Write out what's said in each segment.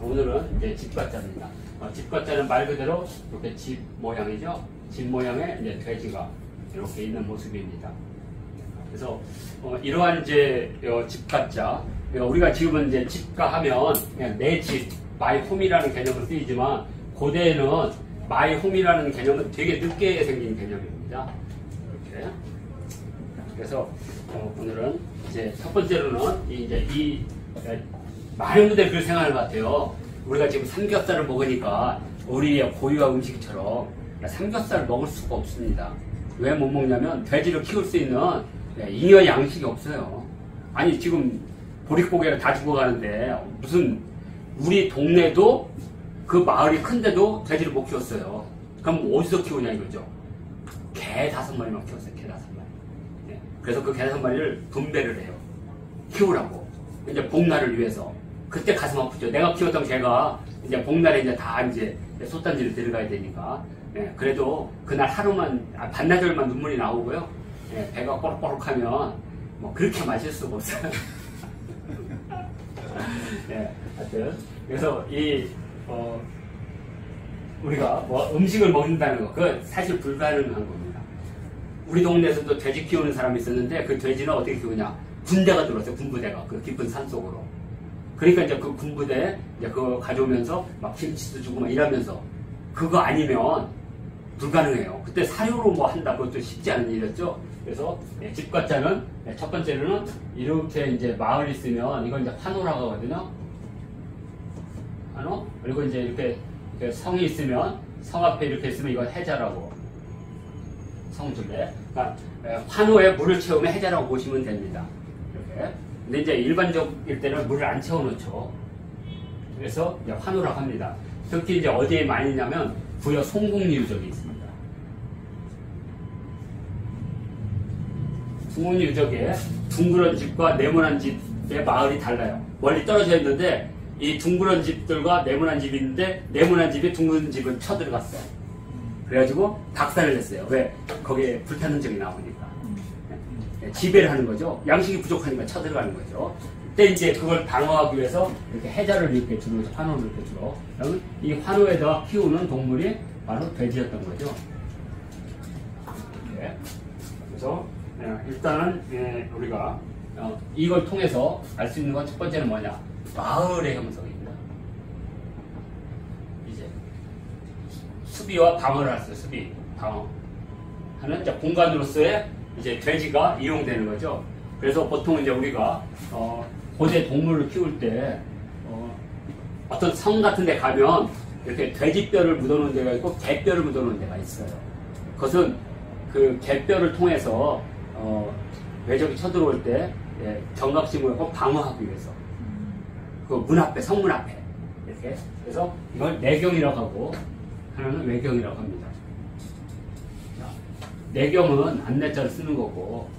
오늘은 이제 집가짜입니다. 집가짜는 말 그대로 이렇게 집 모양이죠. 집 모양의 이제 돼지가 이렇게 있는 모습입니다. 그래서 이러한 이제 집가짜, 우리가 지금은 이제 집가 하면 그냥 내 집, 마이 홈이라는 개념을 쓰이지만 고대에는 마이 홈이라는 개념은 되게 늦게 생긴 개념입니다. 이렇게. 그래서 오늘은 이제 첫 번째로는 이 많은 분들이 그렇게 생각하는 것 같아요. 우리가 지금 삼겹살을 먹으니까 우리의 고유한 음식처럼 삼겹살을 먹을 수가 없습니다. 왜 못 먹냐면 돼지를 키울 수 있는 잉여 양식이 없어요. 아니 지금 보릿고개가 다 죽어가는데 무슨 우리 동네도 그 마을이 큰데도 돼지를 못 키웠어요. 그럼 어디서 키우냐 이거죠. 개 5마리만 키웠어요. 개 5마리. 그래서 그 개 5마리를 분배를 해요. 키우라고. 이제 복날을 위해서. 그때 가슴 아프죠. 내가 키웠던 개가 이제 복날에 이제 다 이제 솥단지를 데려가야 되니까. 그래도 그날 하루만, 반나절만 눈물이 나오고요. 배가 꼬록꼬록하면 뭐 그렇게 마실 수가 없어요. 하여튼. 그래서 우리가 뭐 음식을 먹는다는 거, 그건 사실 불가능한 겁니다. 우리 동네에서도 돼지 키우는 사람이 있었는데 그 돼지는 어떻게 키우냐? 군대가 들어왔어요. 군부대가. 그 깊은 산 속으로. 그러니까 이제 그 군부대 이제 그거 가져오면서 막 김치도 주고 막 이러면서 그거 아니면 불가능해요. 그때 사료로 뭐 한다. 그것도 쉽지 않은 일이었죠. 그래서 집가짜는 첫 번째로는 이렇게 이제 마을이 있으면 이건 이제 환호라고 하거든요. 환호. 그리고 이제 이렇게 성이 있으면 성 앞에 이렇게 있으면 이건 해자라고. 성둘레. 그러니까 환호에 물을 채우면 해자라고 보시면 됩니다. 이렇게. 근데 이제 일반적일 때는 물을 안 채워놓죠. 그래서 이제 환호라고 합니다. 특히 이제 어디에 많이 있냐면 부여 송국리유적이 있습니다. 송국리유적에 둥그런 집과 네모난 집의 마을이 달라요. 멀리 떨어져 있는데 이 둥그런 집들과 네모난 집이 있는데 네모난 집이 둥그런 집을 쳐들어갔어요. 그래가지고 박살을 냈어요. 왜? 거기에 불타는 적이 나오니까. 지배를 하는 거죠. 양식이 부족하니까 쳐들어가는 거죠. 그때 이제 그걸 방어하기 위해서 이렇게 해자를 이렇게 주로, 환호를 이렇게 주로. 그러면 이 환호에다가 키우는 동물이 바로 돼지였던 거죠. 이렇게. 그래서 일단은 우리가 이걸 통해서 알 수 있는 건 첫 번째는 뭐냐? 마을의 형성입니다. 이제 수비와 방어를 했어요. 수비, 방어 하는 이제 공간으로서의 이제 돼지가 이용되는 거죠. 그래서 보통 이제 우리가 고대 동물을 키울 때 어떤 성 같은 데 가면 이렇게 돼지뼈를 묻어놓은 데가 있고 개뼈를 묻어놓은 데가 있어요. 그것은 그 개뼈를 통해서 외적이 쳐들어올 때 경각심을 꼭 방어하기 위해서 그 문 앞에, 성문 앞에 이렇게. 그래서 이걸 내경이라고 하고 하나는 외경이라고 합니다. 내경은 안내자를 쓰는 거고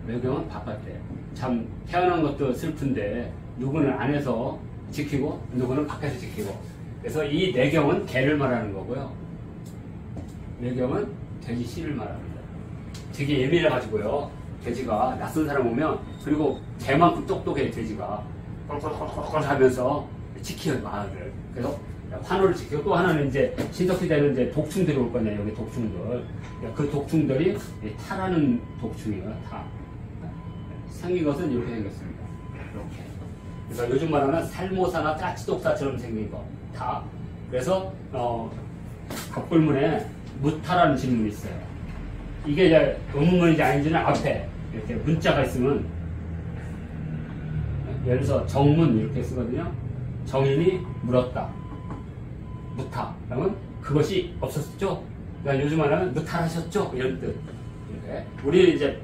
외경은 바깥에. 참 태어난 것도 슬픈데 누구는 안에서 지키고 누구는 밖에서 지키고. 그래서 이 내경은 개를 말하는 거고요. 외경은 돼지 씨를 말합니다. 되게 예민해가지고요. 돼지가 낯선 사람 오면, 그리고 개만큼 똑똑해 돼지가 꼴꼴꼴꼴 하면서 지켜요 마을을. 그래서 환호를 지키고, 또 하나는 이제 신석시대는 이제 독충들이 올 거네요. 여기 독충들. 그 독충들이 타라는 독충이에요. 타. 생긴 것은 이렇게 생겼습니다. 이렇게. 그래서 요즘 말하는 살모사나 까치독사처럼 생긴 거. 타. 그래서 갑불문에 무타라는 질문이 있어요. 이게 이제 의문문인지 아닌지는 앞에 이렇게 문자가 있으면, 예를 들어서 정문 이렇게 쓰거든요. 정인이 물었다. 무타. 그러면 그것이 없었죠. 그러니까 요즘 말하면 무탈하셨죠? 이런 뜻. 이렇게. 우리 이제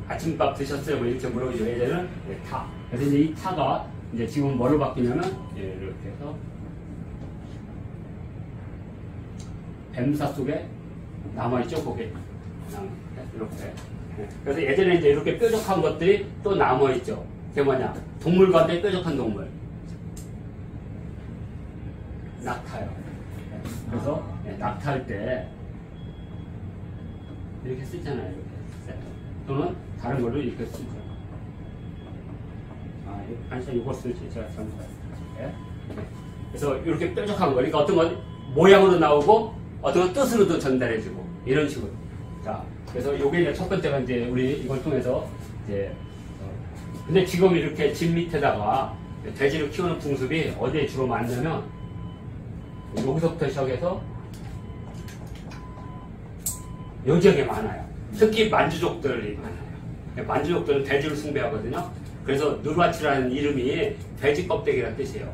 아침밥 드셨어요? 뭐 이렇게 물어보죠. 예전에는 타. 그래서 이제 이 타가 이제 지금 뭐로 바뀌냐면 이렇게 해서 뱀사 속에 남아있죠, 거기. 이렇게. 그래서 예전에 이제 이렇게 뾰족한 것들이 또 남아있죠. 그게 뭐냐? 동물 가운데 뾰족한 동물. 낙타요. 그래서 낙타할 때 이렇게 쓰잖아요. 이렇게. 또는 다른 걸로 이렇게 쓰죠. 아니, 이것을 제가 예. 그래서 이렇게 뾰족한 거, 그러니까 어떤 건 모양으로 나오고, 어떤 건 뜻으로도 전달해주고, 이런 식으로. 자, 그래서 요게 이제 첫 번째가 이제 우리 이걸 통해서 이제, 근데 지금 이렇게 집 밑에다가 돼지를 키우는 풍습이 어디에 주로 많냐면, 여기서부터 시작해서 요 지역에 많아요. 특히 만주족들이 많아요. 만주족들은 돼지를 숭배하거든요. 그래서 누르아치라는 이름이 돼지 껍데기라는 뜻이에요.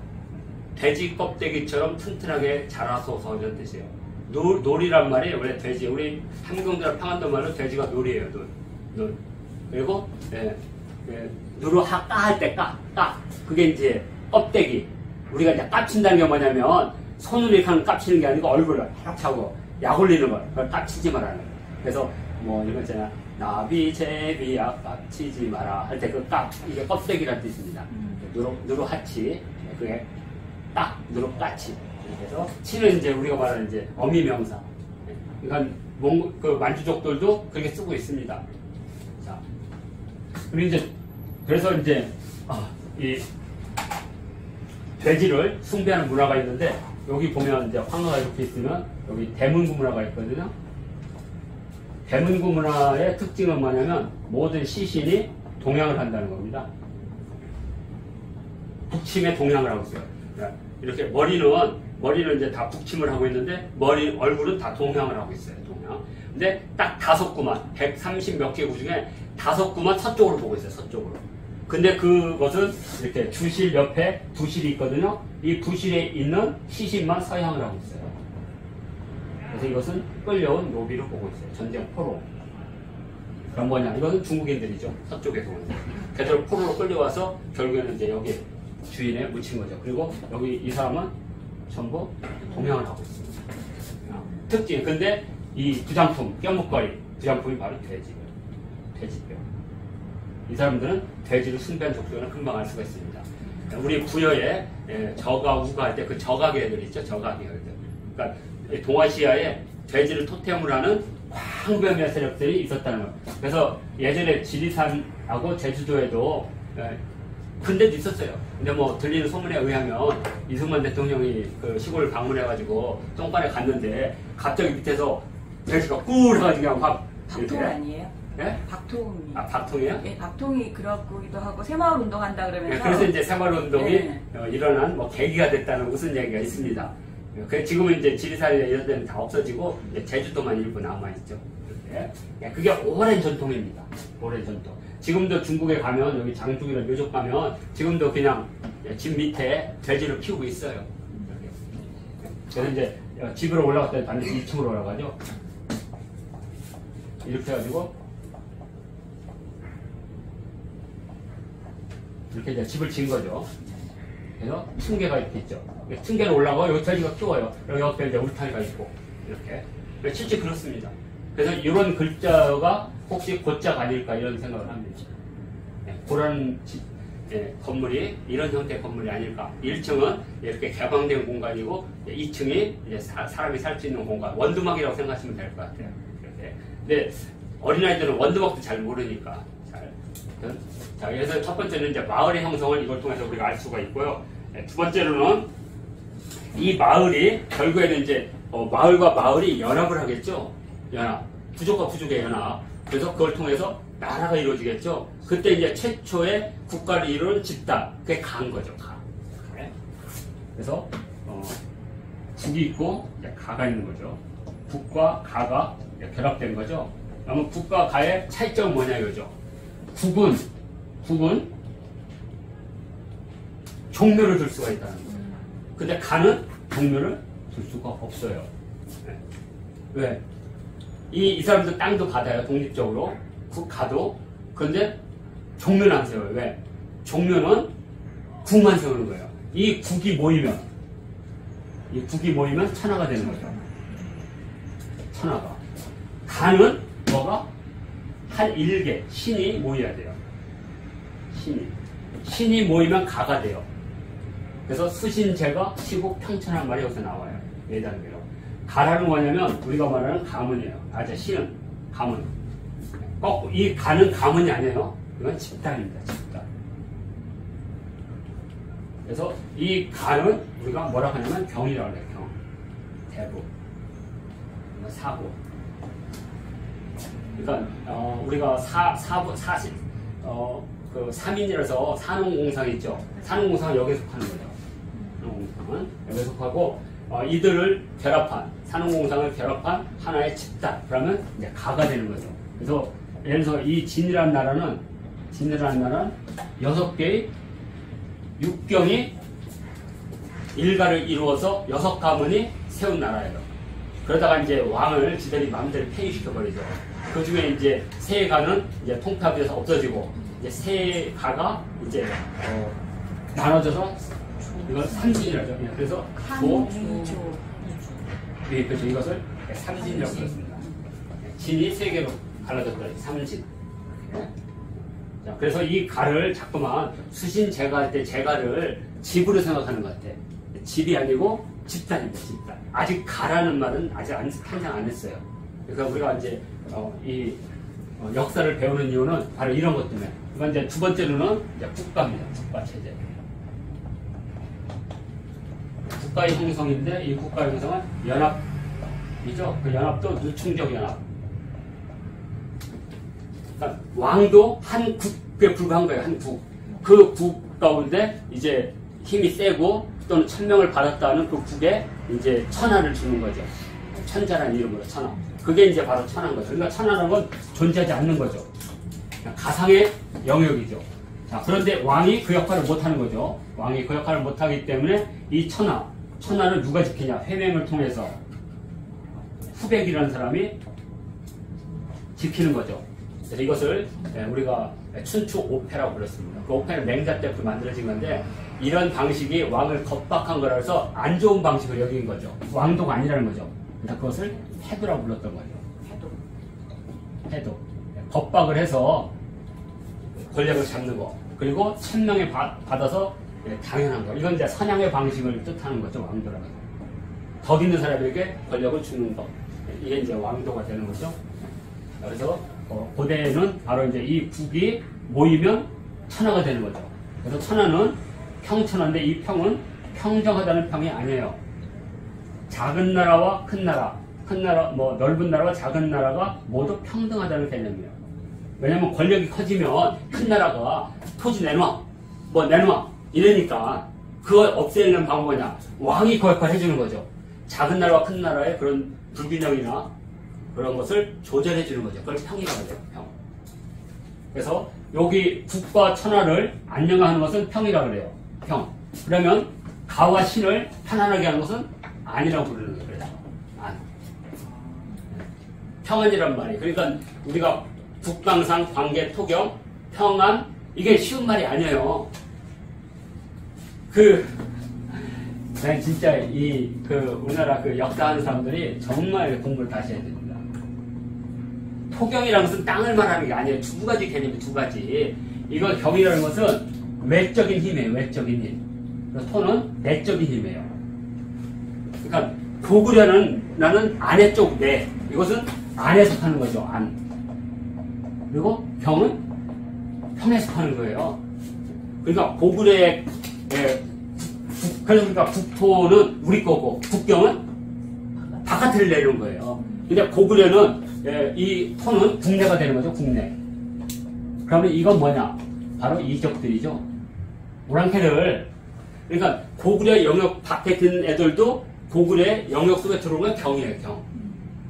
돼지 껍데기처럼 튼튼하게 자라소서 이런 뜻이에요. 놀이란 말이 원래 돼지, 우리 함경도나 평안도 말로 돼지가 놀이에요. 놀. 그리고 누르하 까할 때 까. 그게 이제 껍데기. 우리가 이제 깝친다는 게 뭐냐면 손으로 이렇게 하는 깝치는 게 아니고 얼굴을 이렇게 하고 약 올리는 걸. 그걸 깝치지 말라는 거예요. 그래서 뭐 이거 있잖아. 나비 제비야 깝치지 마라 할 때 그 이게 껍데기란 뜻입니다. 누르하치 그게 누르까치. 그래서 치는 이제 우리가 말하는 이제 어미명사. 그러니까 그 만주족들도 그렇게 쓰고 있습니다. 자, 그리고 이제 그래서 이제 이 돼지를 숭배하는 문화가 있는데 여기 보면 이제 황화가 이렇게 있으면 여기 대문구 문화가 있거든요. 대문구 문화의 특징은 뭐냐면 모든 시신이 동양을 한다는 겁니다. 북침에 동양을 하고 있어요. 이렇게 머리는 이제 다 북침을 하고 있는데 얼굴은 다 동양을 하고 있어요. 동양. 근데 딱 5구만 130 몇 개 구 중에 5구만 서쪽으로 보고 있어요. 서쪽으로. 근데 그것은 이렇게 주실 옆에 부실이 있거든요. 이 부실에 있는 시신만 서양을 하고 있어요. 그래서 이것은 끌려온 노비를 보고 있어요. 전쟁 포로. 그럼 뭐냐? 이것은 중국인들이죠. 서쪽에서 오는. 그대로 포로로 끌려와서 결국에는 이제 여기 주인에 묻힌 거죠. 그리고 여기 이 사람은 전부 동양을 하고 있습니다. 특징. 근데 이 부장품, 뼈목걸이, 부장품이 바로 돼지뼈. 이 사람들은 돼지를 숭배한 족속을 금방 알 수가 있습니다. 우리 부여에 저가, 우가 할 때 그 저가계들 있죠. 저가계들. 그러니까 동아시아에 돼지를 토템으로 하는 광범위한 세력들이 있었다는 거예요. 그래서 예전에 지리산하고 제주도에도 근데도 있었어요. 근데 뭐 들리는 소문에 의하면 이승만 대통령이 그 시골을 방문해가지고 똥간에 갔는데 갑자기 밑에서 돼지가 꿀 해가지고 그냥 확 박통 아니에요? 예? 박통이. 아, 박통이요? 예, 박통이 그렇기도 하고 새마을 운동한다 그러면서. 예, 그래서 이제 새마을 운동이 일어난 뭐 계기가 됐다는 무슨 얘기가 있습니다. 지금은 이제 지리산이나 이런 데는 다 없어지고 제주도만 일부 남아있죠. 그게 오랜 전통입니다. 오랜 전통. 지금도 중국에 가면 여기 장중이나 묘족 가면 지금도 그냥 집 밑에 돼지를 키우고 있어요. 그래서 이제 집으로 올라갈 때 반드시 2층으로 올라가죠. 이렇게 해가지고 이렇게 이제 집을 지은 거죠. 그래서 층계가 이렇게 있죠. 층계로 올라가고 여기 돼지가 키워요. 여기 옆에 이제 울타리가 있고 이렇게. 실제 그렇습니다. 그래서 이런 글자가 혹시 고자가 아닐까 이런 생각을 합니다. 그런 건물이 이런 형태의 건물이 아닐까. 1층은 이렇게 개방된 공간이고 2층이 이제 사람이 살 수 있는 공간. 원두막이라고 생각하시면 될 것 같아요. 이렇게. 근데 어린아이들은 원두막도 잘 모르니까. 자, 그래서 첫 번째는 이제 마을의 형성을 이걸 통해서 우리가 알 수가 있고요. 두 번째로는 이 마을이 결국에는 이제 마을과 마을이 연합을 하겠죠. 연합. 부족과 부족의 연합. 그래서 그걸 통해서 나라가 이루어지겠죠. 그때 이제 최초의 국가를 이루는 집단. 그게 가인 거죠. 가. 그래서 국이 있고 가가 있는 거죠. 국과 가가 결합된 거죠. 그러면 국과 가의 차이점은 뭐냐 이거죠. 국은 종묘를 둘 수가 있다는 거예요. 근데 가는 종묘를 둘 수가 없어요. 왜? 이 사람들 땅도 받아요. 독립적으로. 가도. 근데 종묘는 안 세워요. 왜? 종묘는 국만 세우는 거예요. 이 국이 모이면 천하가 되는 거죠. 천하가. 가는 뭐가? 한 일개, 신이 모여야 돼요. 신이 모이면 가가 돼요. 그래서 수신제가 시국 평천한 말이 여기서 나와요. 예단대로. 가라는 뭐냐면 우리가 말하는 가문이에요. 신은 가문. 이 가는 가문이 아니에요. 이건 집단입니다. 집단. 그래서 이 가는 우리가 뭐라고 하냐면 경이라고 해요. 경. 대부. 사부. 그러니까 우리가 그 3인이라서 산업공상 있죠. 산업공상은 여기에 속하는 거죠. 산업공상은 여기에 속하고 이들을 결합한 산업공상을 결합한 하나의 집단. 그러면 이제 가가 되는 거죠. 그래서 예를 들어서 이 진이라는 나라는 6개의 육경이 일가를 이루어서 6가문이 세운 나라예요. 그러다가 이제 왕을 지들이 마음대로 폐위시켜버리죠. 그 중에 이제 세 가는 이제 통합돼서 없어지고, 이제 세 가가 이제, 나눠져서, 이걸 삼진이라죠. 그래서, 네, 그렇죠. 이것을 삼진이라고 그랬습니다. 진이 세 개로 갈라졌더니 삼진. 자, 그래서 이 가를 자꾸만 수신 제가할 때 제가를 집으로 생각하는 것 같아. 집이 아니고 집단입니다, 집단. 아직 가라는 말은 아직 탄생 안 했어요. 그래서 우리가 이제, 역사를 배우는 이유는 바로 이런 것 때문에. 그러니까 이제 두 번째로는 이제 국가입니다, 국가체제. 국가의 형성인데 이 국가의 형성은 연합이죠. 그 연합도 누충적 연합. 그러니까 왕도 한 국에 불과한 거예요. 한 국. 그 국 가운데 이제 힘이 세고 또는 천명을 받았다는 그 국에 이제 천하를 주는 거죠. 천자라는 이름으로 천하. 그게 이제 바로 천하인 거죠. 그러니까 천하라는 건 존재하지 않는 거죠. 가상의 영역이죠. 자, 그런데 왕이 그 역할을 못하는 거죠. 왕이 그 역할을 못하기 때문에 이 천하를 누가 지키냐? 회맹을 통해서 후백이라는 사람이 지키는 거죠. 그래서 이것을 우리가 춘추 오패라고 불렀습니다. 그 오패는 맹자 때부터 만들어진 건데 이런 방식이 왕을 겁박한 거라서 안 좋은 방식을 여긴 거죠. 왕도가 아니라는 거죠. 그래서 그것을 패도라고 불렀던 거죠. 패도. 겁박을 해서 권력을 잡는 거. 그리고 천명에 받아서 당연한 거. 이건 이제 선양의 방식을 뜻하는 거죠. 왕도라는 거. 덕 있는 사람에게 권력을 주는 것. 이게 이제 왕도가 되는 거죠. 그래서 고대에는 바로 이제 이 국이 모이면 천하가 되는 거죠. 그래서 천하는 평천하인데 이 평은 평정하다는 평이 아니에요. 작은 나라와 큰 나라, 넓은 나라와 작은 나라가 모두 평등하다는 개념이에요. 왜냐면 권력이 커지면 큰 나라가 토지 내놔, 이러니까 그걸 없애는 방법은 뭐냐? 왕이 그 역할을 해주는 거죠. 작은 나라와 큰 나라의 그런 불균형이나 그런 것을 조절해 주는 거죠. 그걸 평이라고 해요. 평. 그래서 여기 국과 천하를 안녕하는 것은 평이라고 그래요. 평. 그러면 가와 신을 편안하게 하는 것은 안이라고 부르는 거예요. 그래서 안. 평안이란 말이. 그러니까 우리가 국강상, 관계, 토경, 평안 이게 쉬운 말이 아니에요. 난 진짜 우리나라 역사하는 사람들이 정말 공부를 다시 해야 됩니다. 토경이라는 것은 땅을 말하는 게 아니에요. 두 가지 개념이 두 가지. 이거 경이라는 것은 외적인 힘이에요. 외적인 힘. 그래서 토는 내적인 힘이에요. 그러니까 고구려는 안의 쪽 내. 이것은 안에 속하는 거죠. 안. 그리고 경은 평에 속하는 거예요. 그러니까 고구려의 그러니까 국토는 우리 거고 국경은 바깥을 내는 거예요. 근데 고구려는 이 토는 국내가 되는 거죠. 국내. 그러면 이건 뭐냐? 바로 이적들이죠. 오랑캐를 그러니까 고구려 영역 밖에 든 애들도 고구려의 영역 속에 들어오면 경이에요. 경.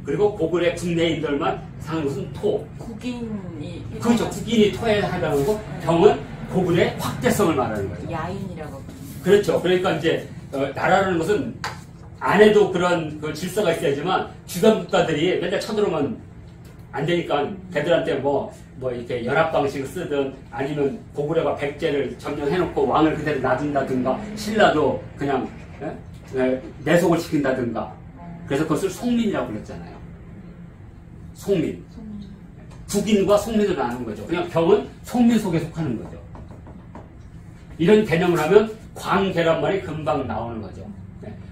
그리고 고구려 국내인들만 사는 것은 토. 국인이 그렇죠. 국인이 토에 해당하는 거고 경은 고구려의 확대성을 말하는 거죠. 야인이라고. 그렇죠. 그러니까 이제 나라라는 것은 안에도 그런 질서가 있어야지만 주변 국가들이 맨날 쳐들어오면 안 되니까 걔들한테 뭐 이렇게 연합 방식을 쓰든 아니면 고구려가 백제를 점령해놓고 왕을 그대로 놔둔다든가 신라도 그냥 내속을 시킨다든가. 그래서 그것을 송민이라고 불렀잖아요. 송민. 국인과 송민을 나누는 거죠. 그냥 경은 송민 속에 속하는 거죠. 이런 개념을 하면 광계란 말이 금방 나오는 거죠.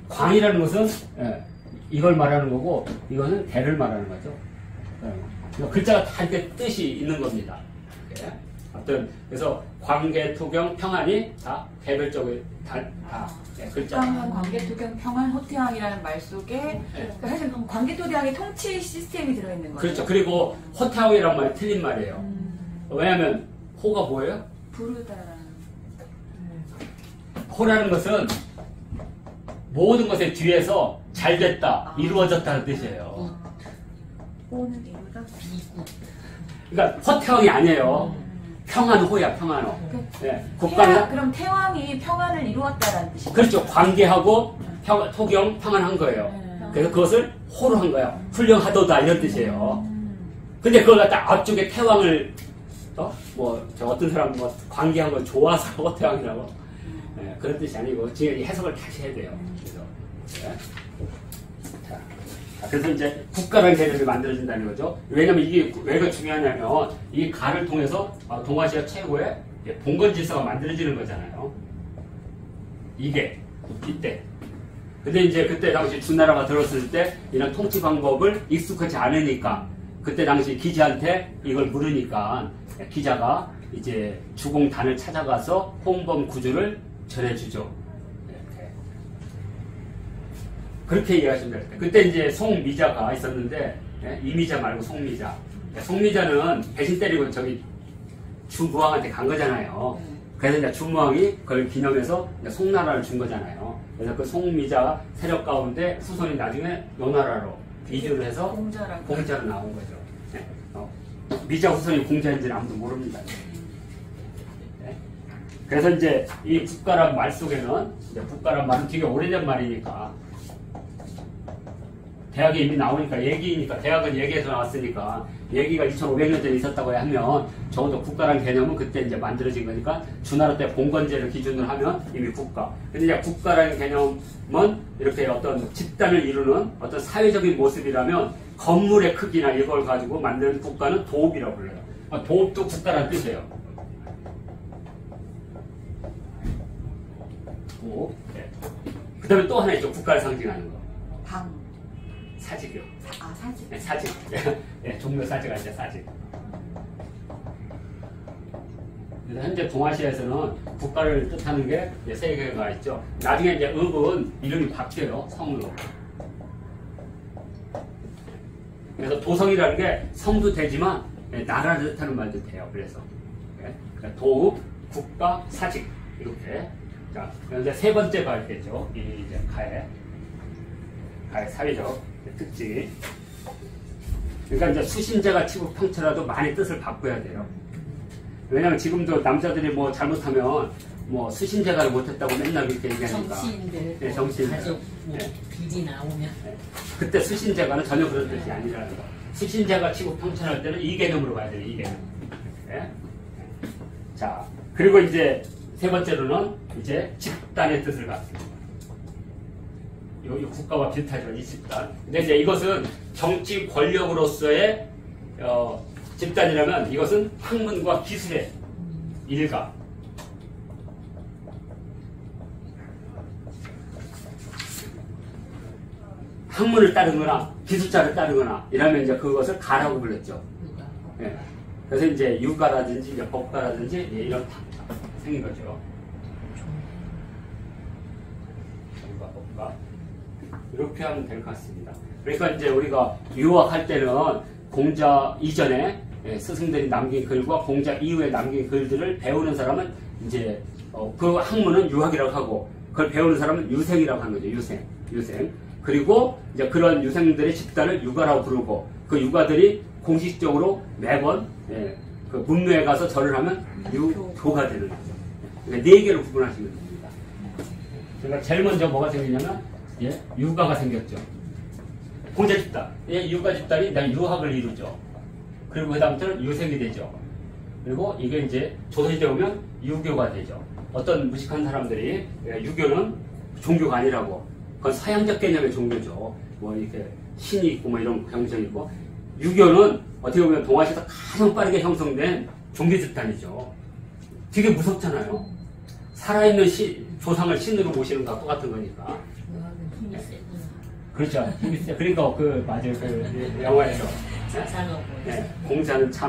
광이라는 것은 이걸 말하는 거고 이것은 대를 말하는 거죠. 글자가 다 이렇게 뜻이 있는 겁니다. 이렇게. 어떤 그래서 관계, 토경, 평안이 다 개별적으로 다 글자. 북한은 관계, 토경, 평안, 호태왕이라는 말 속에 그러니까 사실 관계, 토경의 통치 시스템이 들어있는 거죠. 그렇죠. 그리고 호태왕이란 말이 틀린 말이에요. 왜냐하면 호가 뭐예요? 부르다라는. 호라는 것은 모든 것의 뒤에서 잘 됐다, 이루어졌다는 뜻이에요. 호는 이루다. 비구. 그러니까 호태왕이 아니에요. 평안호야, 평안호. 네, 국가는 그럼 태왕이 평안을 이루었다라는 뜻이죠. 그렇죠. 관계하고 토경, 평안한 거예요. 그래서 그것을 호로 한 거예요. 훌륭하도다 이런 뜻이에요. 근데 그걸 갖다 앞쪽에 태왕을 어떤 사람 관계한 걸 좋아서 호태왕이라고 그런 뜻이 아니고 지금 해석을 다시 해야 돼요. 그래서 그래서 이제 국가라는 개념이 만들어진다는 거죠. 왜냐면 이게 왜가 중요하냐면 이 가를 통해서 동아시아 최고의 봉건 질서가 만들어지는 거잖아요. 이때. 근데 이제 그때 당시 주나라가 들었을 때 이런 통치 방법을 익숙하지 않으니까 그때 당시 기자한테 이걸 물으니까 기자가 이제 주공단을 찾아가서 홍범 구주를 전해주죠. 그렇게 이해하시면 됩니다. 그때 이제 송미자가 있었는데, 이미자 말고 송미자. 송미자는 배신 때리고 저기 주무왕한테 간 거잖아요. 그래서 이제 주무왕이 그걸 기념해서 송나라를 준 거잖아요. 그래서 그 송미자 세력 가운데 후손이 나중에 노나라로 이주를 해서 공자로 나온 거죠. 미자 후손이 공자인지는 아무도 모릅니다. 그래서 이제 이 국가란 말 속에는, 국가란 말은 되게 오래된 말이니까, 대학에 이미 나오니까 얘기니까 대학은 얘기에서 나왔으니까 얘기가 2500년 전에 있었다고 하면 적어도 국가라는 개념은 그때 이제 만들어진 거니까 주나라 때 봉건제를 기준으로 하면 이미 국가. 근데 이제 국가라는 개념은 이렇게 어떤 집단을 이루는 어떤 사회적인 모습이라면 건물의 크기나 이걸 가지고 만든 국가는 도읍이라고 불러요. 도읍도 국가라는 뜻이에요. 도읍. 네. 그 다음에 또 하나 있죠. 국가를 상징하는 거. 방. 사직이요. 사직. 네, 사직. 네, 종묘 사직가 이제 사직. 그래서 현재 동아시아에서는 국가를 뜻하는 게 이제 세 개가 있죠. 나중에 이제 읍은 이름이 바뀌어요. 성으로. 그래서 도성이라는 게 성도 되지만 나라를 뜻하는 말도 돼요. 그래서 그러니까 도읍, 국가, 사직 이렇게. 자, 이제 세 번째 가겠죠. 이 이제 가의 사회적 특징. 그러니까 이제 수신제가 치고 평처라도 많이 뜻을 바꿔야 돼요. 왜냐면 지금도 남자들이 뭐 잘못하면 뭐 수신제가를 못했다고 맨날 그렇게 얘기하니까. 정치인들, 네, 정치인들. 가족, 네. 비리 나오면. 네. 그때 수신제가는 전혀 그런 뜻이 아니라는 거. 수신제가 치고 평천할 때는 이 개념으로 가야 돼요. 이 개념. 네. 자, 그리고 이제 세 번째로는 이제 집단의 뜻을 갖습니다. 이 국가와 비슷하죠, 이 집단. 근데 이제 이것은 정치 권력으로서의 집단이라면 이것은 학문과 기술의 일가. 학문을 따르거나 기술자를 따르거나 이러면 이제 그것을 가라고 불렀죠. 예. 그래서 이제 유가라든지 이제 법가라든지 이런 생긴 거죠. 법가. 이렇게 하면 될 것 같습니다. 그러니까 이제 우리가 유학할 때는 공자 이전에 스승들이 남긴 글과 공자 이후에 남긴 글들을 배우는 사람은 이제 그 학문은 유학이라고 하고 그걸 배우는 사람은 유생이라고 하는 거죠. 유생. 그리고 이제 그런 유생들의 집단을 유가라고 부르고 그 유가들이 공식적으로 매번 그 문묘에 가서 절을 하면 유교가 되는 거죠. 그러니까 네 개로 구분하시면 됩니다. 그러니까 제일 먼저 뭐가 생기냐면 유가가 생겼죠. 공자 집단. 유가 집단이 유학을 이루죠. 그리고 그 다음부터는 유생이 되죠. 그리고 이게 이제 조선시대 오면 유교가 되죠. 어떤 무식한 사람들이 유교는 종교가 아니라고. 그건 서양적 개념의 종교죠. 뭐 이렇게 신이 있고 뭐 이런 형성이 있고. 유교는 어떻게 보면 동아시아에서 가장 빠르게 형성된 종교 집단이죠. 되게 무섭잖아요. 살아있는 조상을 신으로 모시는 것과 똑같은 거니까. 힘이 세구나. 그렇죠. 힘이 세. 그러니까 맞아요. 그 영화에서. 자상하고. 공자는 참,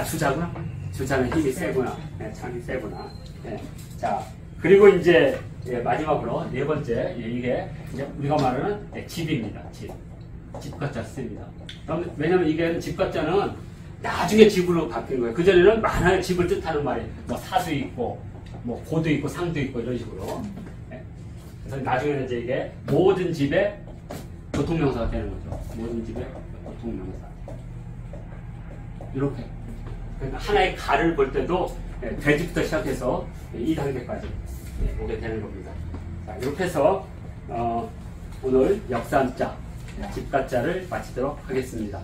주자구나? 주차는 힘이 세구나. 예, 참이 세구나. 예. 자, 그리고 이제 예, 마지막으로 네 번째 이게 이제 우리가 말하는 집입니다. 집가짜 씁니다. 왜냐면 이게 집가짜는 나중에 집으로 바뀐 거예요. 그전에는 만화의 집을 뜻하는 말이 뭐 사도 있고 뭐 고도 있고 상도 있고 이런 식으로. 예. 그래서 나중에는 이제 이게 모든 집의 교통명사가 되는 거죠. 모든 집의 교통명사. 이렇게. 그러니까 하나의 가를 볼 때도 돼지부터 시작해서 2단계까지 오게 되는 겁니다. 자, 이렇게 해서 오늘 역삼자, 집가짜를 마치도록 하겠습니다.